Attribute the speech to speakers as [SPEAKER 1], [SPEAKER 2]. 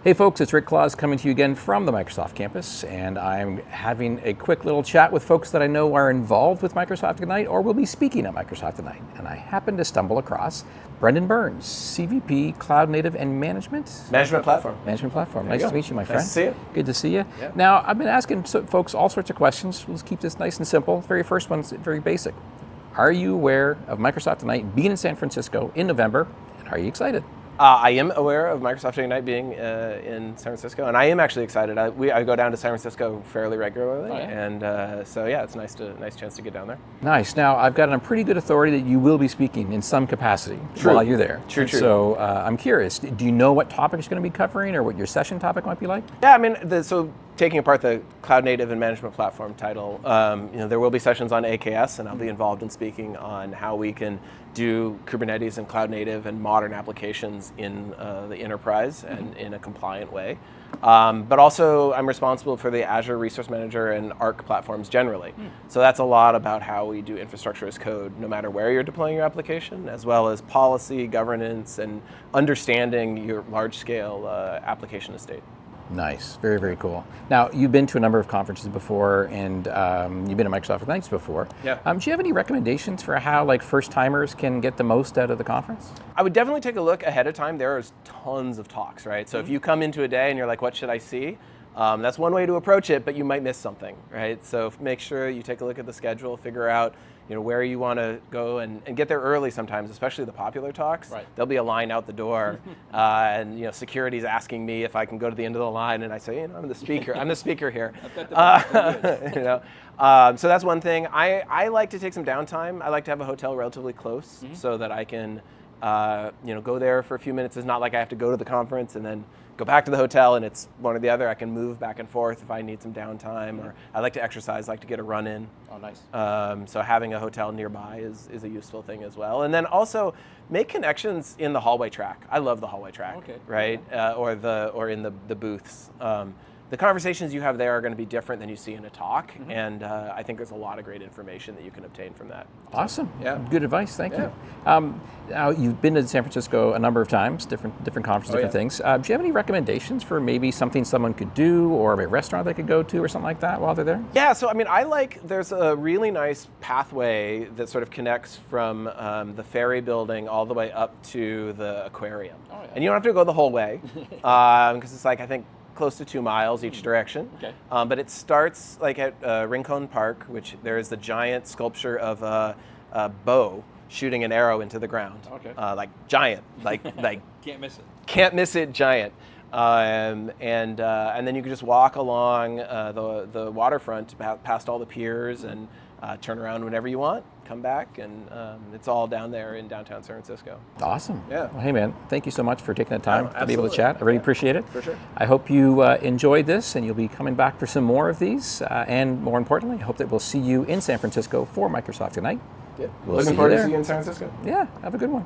[SPEAKER 1] Hey folks, it's Rick Claus coming to you again from the Microsoft campus, and I'm having a quick little chat with folks that I know are involved with Microsoft Ignite or will be speaking at Microsoft Ignite. And I happened to stumble across Brendan Burns, CVP Cloud Native and Management
[SPEAKER 2] Platform.
[SPEAKER 1] Management Platform. Nice to meet you, my friend.
[SPEAKER 2] Nice to see you.
[SPEAKER 1] Good to see you.
[SPEAKER 2] Yeah.
[SPEAKER 1] Now, I've been asking folks all sorts of questions. Let's keep this nice and simple. The very first one's very basic. Are you aware of Microsoft Ignite being in San Francisco in November, and are you excited?
[SPEAKER 2] I am aware of Microsoft Ignite being in San Francisco, and I am actually excited. I go down to San Francisco fairly regularly, and so yeah, it's nice chance to get down there.
[SPEAKER 1] Nice. Now, I've got on pretty good authority that you will be speaking in some capacity while you're there.
[SPEAKER 2] True.
[SPEAKER 1] So I'm curious, do you know what topic you're going to be covering or what your session topic might be like?
[SPEAKER 2] Yeah, I mean, so taking apart the Cloud Native and Management Platform title, there will be sessions on AKS, and I'll be involved in speaking on how we can do Kubernetes and Cloud Native and modern applications in the enterprise and in a compliant way. But also, I'm responsible for the Azure Resource Manager and Arc platforms generally. So that's a lot about how we do infrastructure as code, no matter where you're deploying your application, as well as policy, governance, and understanding your large-scale application estate.
[SPEAKER 1] Nice, very, very cool. Now, you've been to a number of conferences before, and you've been to Microsoft Ignites before.
[SPEAKER 2] Yeah.
[SPEAKER 1] Do you have any recommendations for how first-timers can get the most out of the conference?
[SPEAKER 2] I would definitely take a look ahead of time. There's tons of talks, right? So if you come into a day and you're like, what should I see? That's one way to approach it, but you might miss something, right? So make sure you take a look at the schedule, figure out where you want to go and get there early sometimes, especially the popular talks.
[SPEAKER 1] Right.
[SPEAKER 2] There'll be a line out the door, and security's asking me if I can go to the end of the line, and I say, I'm the speaker. I'm the speaker here. So that's one thing. I like to take some downtime. I like to have a hotel relatively close so that I can go there for a few minutes. It's not like I have to go to the conference and then go back to the hotel and it's one or the other. I can move back and forth if I need some downtime, or I like to exercise, like to get a run in.
[SPEAKER 1] Oh, nice.
[SPEAKER 2] So having a hotel nearby is a useful thing as well. And then also make connections in the hallway track. I love the hallway track, right? Or in the booths. The conversations you have there are going to be different than you see in a talk, and I think there's a lot of great information that you can obtain from that.
[SPEAKER 1] Awesome.
[SPEAKER 2] Yeah.
[SPEAKER 1] Good advice. Thank you. Now, you've been to San Francisco a number of times, different conferences, different things. Do you have any recommendations for maybe something someone could do, or a restaurant they could go to, or something like that while they're there? Yeah.
[SPEAKER 2] So I mean, there's a really nice pathway that sort of connects from the ferry building all the way up to the aquarium. Oh, yeah. And you don't have to go the whole way, because it's I think, close to 2 miles each direction. Okay. But it starts at Rincon Park, which there is the giant sculpture of a bow shooting an arrow into the ground. Okay. Giant, like
[SPEAKER 1] Can't miss it.
[SPEAKER 2] Can't miss it, giant. And then you can just walk along the waterfront past all the piers and turn around whenever you want, come back, and it's all down there in downtown San Francisco.
[SPEAKER 1] Awesome.
[SPEAKER 2] Yeah.
[SPEAKER 1] Well, hey man, thank you so much for taking the time to be able to
[SPEAKER 2] absolutely.
[SPEAKER 1] chat. I really appreciate it.
[SPEAKER 2] For sure.
[SPEAKER 1] I hope you enjoyed this, and you'll be coming back for some more of these. And more importantly, I hope that we'll see you in San Francisco for Microsoft Ignite.
[SPEAKER 2] Yeah.
[SPEAKER 1] We'll
[SPEAKER 2] Looking
[SPEAKER 1] see
[SPEAKER 2] forward
[SPEAKER 1] you
[SPEAKER 2] to
[SPEAKER 1] there.
[SPEAKER 2] seeing you in San Francisco.
[SPEAKER 1] Yeah, have a good one.